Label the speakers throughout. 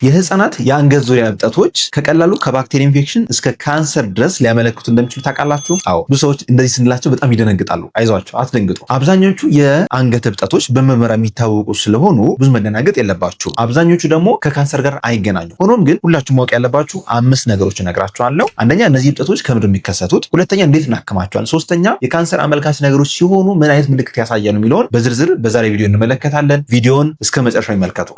Speaker 1: የህፃናት የአንገት ዙሪያ እብጠቶች ከቀላሉ ከባክቴሪያ ኢንፌክሽን እስከ ካንሰር ድረስ ሊያመለክቱ እንደሚችሉ ታውቃላችሁ? አዎ። ብዙ ሰዎች እንደዚህ ስንላቸው በጣም ይደነግጣሉ። አይዟቸው፣ አትደንግጡ። አብዛኞቹ የአንገት እብጠቶች በምርመራ የሚታወቁ ስለሆኑ ብዙ መደናገጥ የለባችሁ። አብዛኞቹ ደግሞ ከካንሰር ጋር አይገናኙ። ሆኖም ግን ሁላችሁ ማወቅ ያለባችሁ 5 ነገሮች እነግራችኋለሁ። አንደኛ እነዚህ እብጠቶች ከምንድን የሚከሰቱት፣ ሁለተኛ እንዴት እናክማቸዋለን፣ ሶስተኛ የካንሰር አመልካች ነገሮች ሲሆኑ ምን አይነት ምልክት ያሳያሉ የሚለውን በዝርዝር በዛሬ ቪዲዮ እንመለከታለን። ቪዲዮውን እስከ መጨረሻው ይመልከቱ።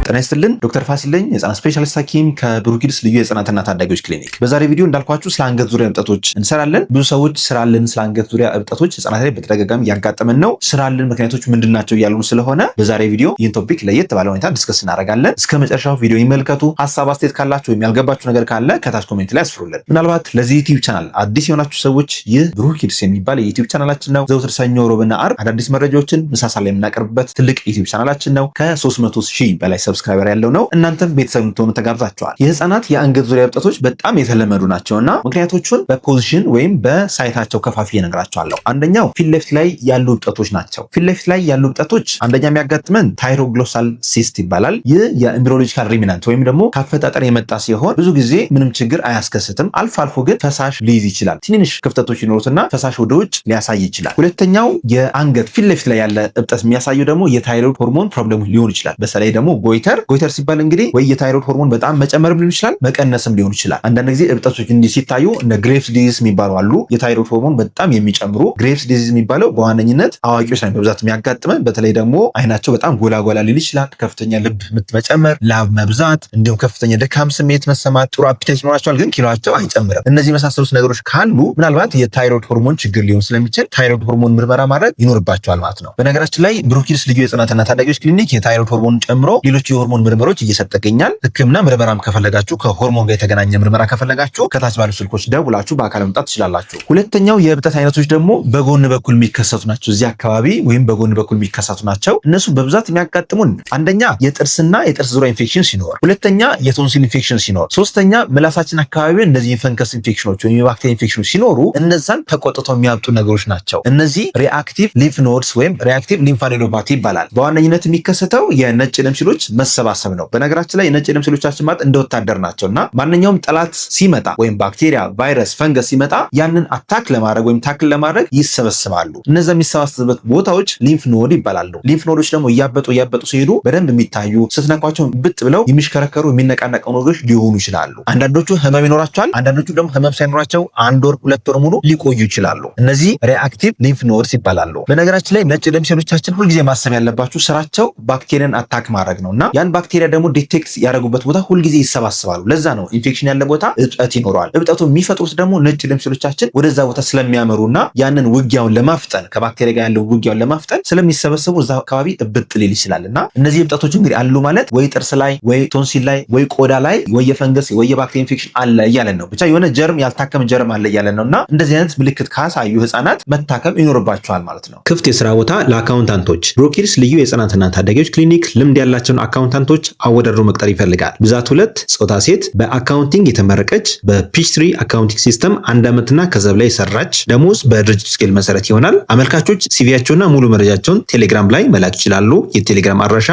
Speaker 1: ጤና ይስጥልን። ዶክተር ፋሲል ነኝ፣ የህፃናት ስፔሻሊስት ሐኪም ከብሩክ ኪድስ ልዩ የህፃናትና ታዳጊዎች ክሊኒክ። በዛሬ ቪዲዮ እንዳልኳችሁ ስለ አንገት ዙሪያ እብጠቶች እንሰራለን። ብዙ ሰዎች ስራልን ስለ አንገት ዙሪያ እብጠቶች ህፃናት ላይ በተደጋጋሚ ያጋጠመን ነው። ስራልን ምክንያቶች ምንድናቸው እያሉን ስለሆነ በዛሬ ቪዲዮ ይህን ቶፒክ ለየት ባለ ሁኔታ ዲስከስ እናደርጋለን። እስከ መጨረሻው ቪዲዮ ይመልከቱ። ሀሳብ አስተያየት ካላችሁ ወይም ያልገባችሁ ነገር ካለ ከታች ኮሜንት ላይ አስፍሩልን። ምናልባት ለዚህ ዩቲዩብ ቻናል አዲስ የሆናችሁ ሰዎች ይህ ብሩክ ኪድስ የሚባል የዩቲዩብ ቻናላችን ነው። ዘውትር ሰኞ፣ ሮብና ዓርብ አዳዲስ መረጃዎችን ምሳሳ ላይ የምናቀርብበት ትልቅ ዩቲዩብ ቻናላችን ነው። ከ300,000 በላይ ሰብስክራይበር ያለው ነው። እናንተም ቤተሰብ እንድትሆኑ ተጋብዛችኋል። የህፃናት የአንገት ዙሪያ እብጠቶች በጣም የተለመዱ ናቸውና ምክንያቶቹን በፖዚሽን ወይም በሳይታቸው ከፋፍዬ እነግራችኋለሁ። አንደኛው ፊት ለፊት ላይ ያሉ እብጠቶች ናቸው። ፊት ለፊት ላይ ያሉ እብጠቶች አንደኛ የሚያጋጥመን ታይሮግሎሳል ሲስት ይባላል። ይህ የኤምብሪዮሎጂካል ሪሚናንት ወይም ደግሞ ካፈጣጠር የመጣ ሲሆን ብዙ ጊዜ ምንም ችግር አያስከስትም። አልፎ አልፎ ግን ፈሳሽ ሊይዝ ይችላል። ትንንሽ ክፍተቶች ይኖሩትና ፈሳሽ ወደ ውጭ ሊያሳይ ይችላል። ሁለተኛው የአንገት ፊት ለፊት ላይ ያለ እብጠት የሚያሳየው ደግሞ የታይሮይድ ሆርሞን ፕሮብሌም ሊሆን ይችላል። በተለይ ደግሞ ጎይተር ሲባል እንግዲህ ወይ የታይሮይድ ሆርሞን በጣም መጨመርም ሊሆን ይችላል፣ መቀነስም ሊሆን ይችላል። አንዳንድ ጊዜ እብጠቶች እንዲህ ሲታዩ እንደ ግሬቭስ ዲዚዝ የሚባሉ አሉ። የታይሮይድ ሆርሞን በጣም የሚጨምሩ ግሬቭስ ዲዚዝ የሚባለው በዋነኝነት አዋቂዎች ላይ በብዛት የሚያጋጥመን፣ በተለይ ደግሞ አይናቸው በጣም ጎላ ሊል ይችላል፣ ከፍተኛ ልብ ምት መጨመር፣ ላብ መብዛት፣ እንዲሁም ከፍተኛ ድካም ስሜት መሰማት፣ ጥሩ አፒታይት ይኖራቸዋል ግን ኪሎአቸው አይጨምርም። እነዚህ የመሳሰሉት ነገሮች ካሉ ምናልባት የታይሮይድ ሆርሞን ችግር ሊሆን ስለሚችል ታይሮይድ ሆርሞን ምርመራ ማድረግ ይኖርባቸዋል ማለት ነው። በነገራችን ላይ ብሩክ ኪድስ ልዩ የህፃናትና ታዳጊዎች ክሊኒክ የታይሮይድ ሆርሞን ጨምሮ ሌሎች የሆርሞን ምርመሮች እየሰጠ ይገኛል። ህክምና ምርመራም ከፈለጋችሁ ከሆርሞን ጋር የተገናኘ ምርመራ ከፈለጋችሁ ከታች ባሉ ስልኮች ደውላችሁ በአካል መምጣት ትችላላችሁ። ሁለተኛው የእብጠት አይነቶች ደግሞ በጎን በኩል የሚከሰቱ ናቸው። እዚህ አካባቢ ወይም በጎን በኩል የሚከሰቱ ናቸው። እነሱ በብዛት የሚያጋጥሙን አንደኛ የጥርስና የጥርስ ዙሪያ ኢንፌክሽን ሲኖር፣ ሁለተኛ የቶንሲል ኢንፌክሽን ሲኖር፣ ሶስተኛ ምላሳችን አካባቢ እነዚህ የፈንገስ ኢንፌክሽኖች ወይም የባክቴሪያ ኢንፌክሽኖች ሲኖሩ እነዛን ተቆጥተው የሚያብጡ ነገሮች ናቸው። እነዚህ ሪአክቲቭ ሊምፍ ኖድስ ወይም ሪአክቲቭ ሊምፋዴኖፓቲ ይባላል። በዋነኝነት የሚከሰተው የነጭ ደም ሴሎች መሰባሰብ ነው። በነገራችን ላይ የነጭ ደም ሴሎቻችን ማለት እንደ ወታደር ናቸውና ማንኛውም ጠላት ሲመጣ ወይም ባክቴሪያ፣ ቫይረስ፣ ፈንገስ ሲመጣ ያንን አታክ ለማድረግ ወይም ታክል ለማድረግ ይሰበስባሉ። እነዛ የሚሰባሰቡበት ቦታዎች ሊምፍ ኖድ ይባላሉ። ሊምፍ ኖዶች ደግሞ እያበጡ ሲሄዱ በደንብ የሚታዩ ስትነኳቸው ብጥ ብለው የሚሽከረከሩ የሚነቃነቁ ኖዶች ሊሆኑ ይችላሉ። አንዳንዶቹ ህመም ይኖራቸዋል፣ አንዳንዶቹ ደግሞ ህመም ሳይኖራቸው 1 ወር 2 ወር ሙሉ ሊቆዩ ይችላሉ። እነዚህ ሪአክቲቭ ሊምፍ ኖድስ ይባላሉ። በነገራችን ላይ ነጭ ደም ሴሎቻችን ሁልጊዜ ማሰብ ያለባችሁ ስራቸው ባክቴሪያን አታክ ማድረግ ነውና ያን ባክቴሪያ ደግሞ ዲቴክት ያደረጉበት ቦታ ሁልጊዜ ይሰባስባሉ። ለዛ ነው ኢንፌክሽን ያለ ቦታ እብጠት ይኖረዋል። እብጠቱ የሚፈጥሩት ደግሞ ነጭ ደም ሴሎቻችን ወደዛ ቦታ ስለሚያመሩና ያንን ውጊያውን ለማፍጠን ከባክቴሪያ ጋር ያለው ውጊያውን ለማፍጠን ስለሚሰበሰቡ እዛ አካባቢ እብጥ ሊል ይችላልና እነዚህ እብጠቶች እንግዲህ አሉ ማለት ወይ ጥርስ ላይ ወይ ቶንሲል ላይ ወይ ቆዳ ላይ ወይ የፈንገስ ወይ የባክቴሪያ ኢንፌክሽን አለ እያለን ነው። ብቻ የሆነ ጀርም ያልታከመ ጀርም አለ እያለን ነውና እንደዚህ አይነት ምልክት ካሳዩ ህፃናት መታከም ይኖርባቸዋል ማለት ነው። ክፍት የስራ ቦታ ለአካውንታንቶች ብሩክ ኪድስ ልዩ የህፃናትና ታዳጊዎች ክሊኒክ ልምድ ያላቸውን አካውንታንቶች አወዳድሮ መቅጠር ይፈልጋል። ብዛት 2 ጾታ ሴት በአካውንቲንግ የተመረቀች በፒችትሪ አካውንቲንግ ሲስተም 1 ዓመትና ከዛ በላይ የሰራች ደሞዝ በድርጅቱ ስኬል መሰረት ይሆናል። አመልካቾች ሲቪያቸውና ሙሉ መረጃቸውን ቴሌግራም ላይ መላክ ይችላሉ። የቴሌግራም አድራሻ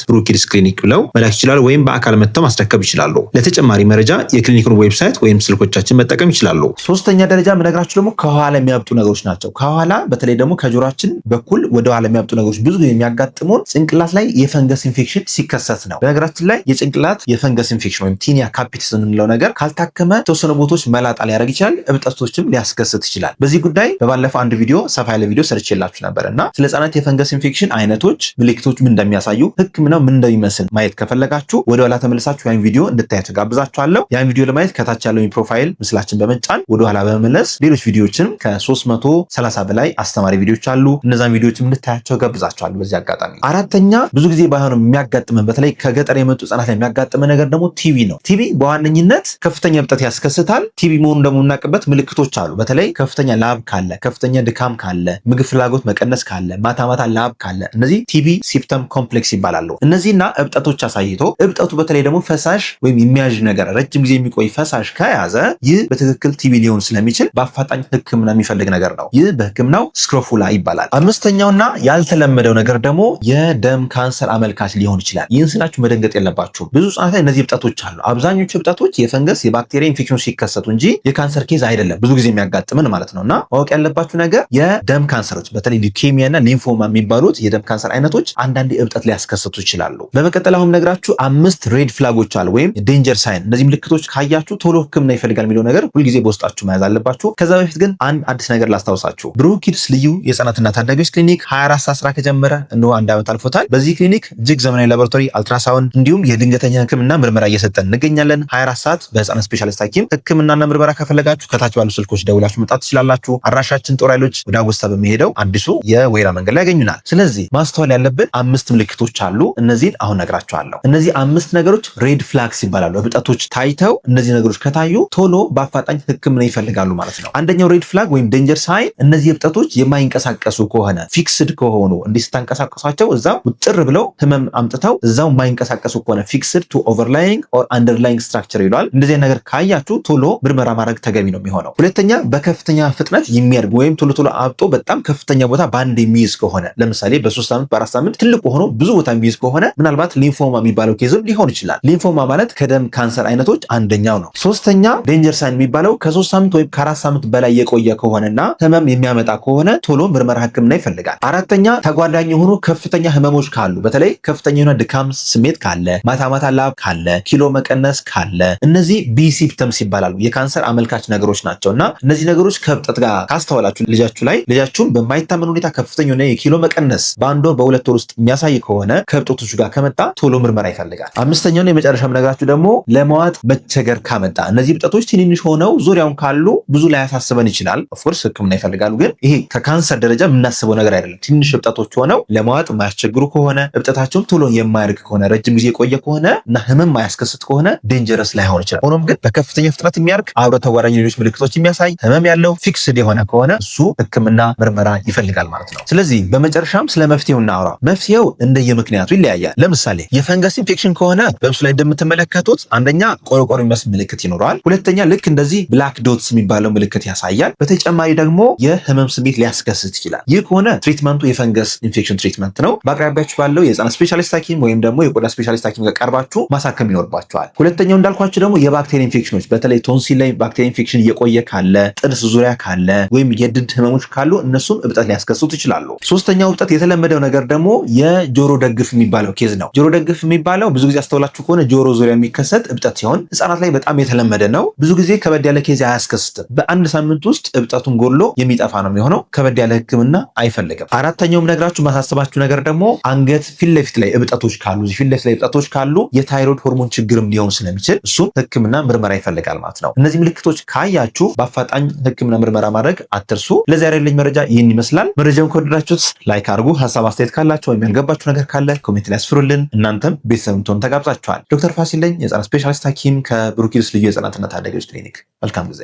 Speaker 1: @ብሩክ ኪድስ ክሊኒክ ብለው መላክ ይችላሉ ወይም በአካል መጥተው ማስረከብ ይችላሉ። ለተጨማሪ መረጃ የክሊኒኩን ዌብሳይት ወይም ስልኮቻችን መጠቀም ይችላሉ። ሶስተኛ ደረጃ ምነግራችሁ ደግሞ ከኋላ የሚያብጡ ነገሮች ናቸው። ከኋላ በተለይ ደግሞ ከጆሮአችን በኩል ወደ ኋላ የሚያብጡ ነገሮች ብዙ ጊዜ የሚያጋጥሙን ጭንቅላት ላይ የፈንገስ ኢንፌክሽን ሲከሰት የሚከሰት ነው። በነገራችን ላይ የጭንቅላት የፈንገስ ኢንፌክሽን ወይም ቲኒያ ካፒትስ የምንለው ነገር ካልታከመ የተወሰኑ ቦታዎች መላጣ ሊያደርግ ይችላል፣ እብጠቶችም ሊያስከስት ይችላል። በዚህ ጉዳይ በባለፈው አንድ ቪዲዮ ሰፋ ያለ ቪዲዮ ሰርቼላችሁ ነበርና ስለ ህጻናት የፈንገስ ኢንፌክሽን አይነቶች፣ ምልክቶች ምን እንደሚያሳዩ፣ ህክምናው ምን እንደሚመስል ማየት ከፈለጋችሁ ወደ ኋላ ተመልሳችሁ ያን ቪዲዮ እንድታዩት ጋብዛችኋለሁ። ያን ቪዲዮ ለማየት ከታች ያለው ፕሮፋይል ምስላችን በመጫን ወደ ኋላ በመመለስ ሌሎች ቪዲዮዎችንም ከ330 በላይ አስተማሪ ቪዲዮዎች አሉ፣ እነዛን ቪዲዮዎች እንድታያቸው ጋብዛችኋለሁ። በዚህ አጋጣሚ አራተኛ ብዙ ጊዜ ባይሆንም የሚያጋጥመን በተለይ ከገጠር የመጡ ህጻናት ላይ የሚያጋጥመን ነገር ደግሞ ቲቪ ነው። ቲቪ በዋነኝነት ከፍተኛ እብጠት ያስከስታል። ቲቪ መሆኑን ደግሞ የምናውቅበት ምልክቶች አሉ። በተለይ ከፍተኛ ላብ ካለ፣ ከፍተኛ ድካም ካለ፣ ምግብ ፍላጎት መቀነስ ካለ፣ ማታ ማታ ላብ ካለ፣ እነዚህ ቲቪ ሲምፕተም ኮምፕሌክስ ይባላሉ። እነዚህና እብጠቶች አሳይቶ እብጠቱ በተለይ ደግሞ ፈሳሽ ወይም የሚያዥ ነገር ረጅም ጊዜ የሚቆይ ፈሳሽ ከያዘ ይህ በትክክል ቲቪ ሊሆን ስለሚችል በአፋጣኝ ህክምና የሚፈልግ ነገር ነው። ይህ በህክምናው ስክሮፉላ ይባላል። አምስተኛውና ያልተለመደው ነገር ደግሞ የደም ካንሰር አመልካች ሊሆን ይችላል። ይህን ስላችሁ መደንገጥ የለባችሁም። ብዙ ህጻናት ላይ እነዚህ እብጠቶች አሉ። አብዛኞቹ እብጠቶች የፈንገስ የባክቴሪያ ኢንፌክሽን ሲከሰቱ እንጂ የካንሰር ኬዝ አይደለም፣ ብዙ ጊዜ የሚያጋጥምን ማለት ነውና ማወቅ ያለባችሁ ነገር የደም ካንሰሮች በተለይ ሊውኬሚያና ሊምፎማ የሚባሉት የደም ካንሰር አይነቶች አንዳንዴ እብጠት ሊያስከስቱ ይችላሉ። በመቀጠል አሁን ነግራችሁ 5 ሬድ ፍላጎች አሉ ወይም ዴንጀር ሳይን። እነዚህ ምልክቶች ካያችሁ ቶሎ ህክምና ይፈልጋል የሚለው ነገር ሁልጊዜ በውስጣችሁ መያዝ አለባችሁ። ከዛ በፊት ግን አንድ አዲስ ነገር ላስታውሳችሁ። ብሩክ ኪድስ ልዩ የህጻናትና ታዳጊዎች ክሊኒክ 24 ሰዓት ስራ ከጀመረ እነሆ 1 ዓመት አልፎታል። በዚህ ክሊኒክ እጅግ ዘመናዊ ላቦራቶሪ፣ አልትራሳውንድ እንዲሁም የድንገተኛ ህክምና ምርመራ እየሰጠን እንገኛለን። 24 ሰዓት በህጻናት ስፔሻሊስት ሐኪም ህክምናና ምርመራ ከፈለጋችሁ ከታች ባሉ ስልኮች ደውላችሁ መጣት ትችላላችሁ። አድራሻችን ጦር ኃይሎች ወደ አጎስታ በሚሄደው አዲሱ የወይራ መንገድ ላይ ያገኙናል። ስለዚህ ማስተዋል ያለብን 5 ምልክቶች አሉ። እነዚህን አሁን ነግራችኋለሁ። እነዚህ 5 ነገሮች ሬድ ፍላግስ ይባላሉ። እብጠቶች ታይተው እነዚህ ነገሮች ከታዩ ቶሎ በአፋጣኝ ህክምና ይፈልጋሉ ማለት ነው። አንደኛው ሬድ ፍላግ ወይም ዴንጀር ሳይን፣ እነዚህ እብጠቶች የማይንቀሳቀሱ ከሆነ ፊክስድ ከሆኑ እንዲህ ስታንቀሳቀሷቸው እዛው ውጥር ብለው ህመም አምጥተው እዛው የማይንቀሳቀሱ ከሆነ ፊክስድ ቱ ኦቨርላይንግ ኦር አንደርላይንግ ስትራክቸር ይሏል። እንደዚህ ነገር ካያችሁ ቶሎ ምርመራ ማድረግ ተገቢ ነው የሚሆነው። ሁለተኛ በከፍተኛ ፍጥነት የሚያድግ ወይም ቶሎ ቶሎ አብጦ በጣም ከፍተኛ ቦታ በአንድ የሚይዝ ከሆነ ለምሳሌ በ3 ሳምንት በ4 ሳምንት ትልቅ ሆኖ ብዙ ቦታ የሚይዝ ከሆነ ምናልባት ሊምፎማ የሚባለው ኬዝም ሊሆን ይችላል። ሊምፎማ ማለት ከደም ካንሰር አይነቶች አንደኛው ነው። ሶስተኛ ዴንጀር ሳይን የሚባለው ከ3 ሳምንት ወይም ከ4 ሳምንት በላይ የቆየ ከሆነና ህመም የሚያመጣ ከሆነ ቶሎ ምርመራ ህክምና ይፈልጋል። አራተኛ ተጓዳኝ የሆኑ ከፍተኛ ህመሞች ካሉ በተለይ ከፍተኛ የሆነ ድካም ስሜት ካለ፣ ማታ ማታ ላብ ካለ፣ ኪሎ መቀነስ ካለ እነዚህ ቢ ሲምፕተምስ ይባላሉ። የካንሰር አመልካች ነገሮች ናቸውና እነዚህ ነገሮች ከእብጠት ጋር ካስተዋላችሁ ልጃችሁ ላይ ልጃችሁን በማይታመን ሁኔታ ከፍተኛ የሆነ የኪሎ መቀነስ በ1 ወር በ2 ወር ውስጥ የሚያሳይ ከሆነ ከእብጠቶቹ ጋር ከመጣ ቶሎ ምርመራ ይፈልጋል። አምስተኛውና የመጨረሻም ነገራችሁ ደግሞ ለመዋጥ መቸገር ካመጣ እነዚህ እብጠቶች ትንንሽ ሆነው ዙሪያውን ካሉ ብዙ ላይ ያሳስበን ይችላል። ኦፍኮርስ ህክምና ይፈልጋሉ፣ ግን ይሄ ከካንሰር ደረጃ የምናስበው ነገር አይደለም። ትንሽ እብጠቶች ሆነው ለመዋጥ የማያስቸግሩ ከሆነ እብጠታቸውም ቶሎ የማያድግ ከሆነ ረጅም ጊዜ የቆየ ከሆነ እና ህመም የማያስከስት ከሆነ ዴንጀረስ ላይሆን ይችላል። ሆኖም ግን በከፍተኛ ፍጥነት የሚያድግ አብረ ተጓዳኝ ሌሎች ምልክቶች የሚያሳይ ህመም ያለው ፊክስድ የሆነ ከሆነ እሱ ህክምና ምርመራ ይፈልጋል ማለት ነው። ስለዚህ በመጨረሻም ስለ መፍትሄው እናውራ። መፍትሄው እንደየምክንያቱ ይለያያል። ለምሳሌ የፈንገስ ኢንፌክሽን ከሆነ በምስሉ ላይ እንደምትመለከቱት አንደኛ ቆርቆሮ የሚመስል ምልክት ይኖረዋል። ሁለተኛ ልክ እንደዚህ ብላክ ዶትስ የሚባለው ምልክት ያሳያል። በተጨማሪ ደግሞ የህመም ስሜት ሊያስከስት ይችላል። ይህ ከሆነ ትሪትመንቱ የፈንገስ ኢንፌክሽን ትሪትመንት ነው። በአቅራቢያችሁ ባለው የህፃናት ስፔሻሊስት ሐኪም ወይም ደግሞ የቆዳ ስፔሻሊስት ሐኪም ጋር ቀርባችሁ ማሳከም ይኖርባችኋል። ሁለተኛው እንዳልኳችሁ ደግሞ የባክቴሪያ ኢንፌክሽኖች በተለይ ቶንሲል ላይ ባክቴሪያ ኢንፌክሽን እየቆየ ካለ፣ ጥርስ ዙሪያ ካለ ወይም የድድ ህመሞች ካሉ እነሱም እብጠት ሊያስከስቱ ይችላሉ። ሶስተኛው እብጠት የተለመደው ነገር ደግሞ የጆሮ ደግፍ የሚባለው ኬዝ ነው። ጆሮ ደግፍ የሚባለው ብዙ ጊዜ አስተውላችሁ ከሆነ ጆሮ ዙሪያ የሚከሰት እብጠት ሲሆን ህፃናት ላይ በጣም የተለመደ ነው። ብዙ ጊዜ ከበድ ያለ ኬዝ አያስከስትም። በ1 ሳምንት ውስጥ እብጠቱን ጎሎ የሚጠፋ ነው የሚሆነው። ከበድ ያለ ህክምና አይፈልግም። አራተኛውም ነግራችሁ ማሳሰባችሁ ነገር ደግሞ አንገት ፊት ለፊት ላይ እብጠቶች ካሉ ፊት ለፊት ላይ እብጠቶች ካሉ የታይሮይድ ሆርሞን ችግርም ሊሆን ስለሚችል እሱም ህክምና ምርመራ ይፈልጋል ማለት ነው። እነዚህ ምልክቶች ካያችሁ በአፋጣኝ ህክምና ምርመራ ማድረግ አትርሱ። ለዛሬ ያለኝ መረጃ ይህን ይመስላል። መረጃውን ከወደዳችሁት ላይክ አድርጉ። ሀሳብ አስተያየት ካላችሁ ወይም ያልገባችሁ ነገር ካለ ኮሜንት ላይ አስፍሩልን። እናንተም ቤተሰብ እንድትሆኑ ተጋብዛችኋል። ዶክተር ፋሲል ነኝ፣ የህፃናት ስፔሻሊስት ሐኪም ከብሩክ ኪድስ ልዩ የህፃናትና ታዳጊዎች ክሊኒክ። መልካም ጊዜ።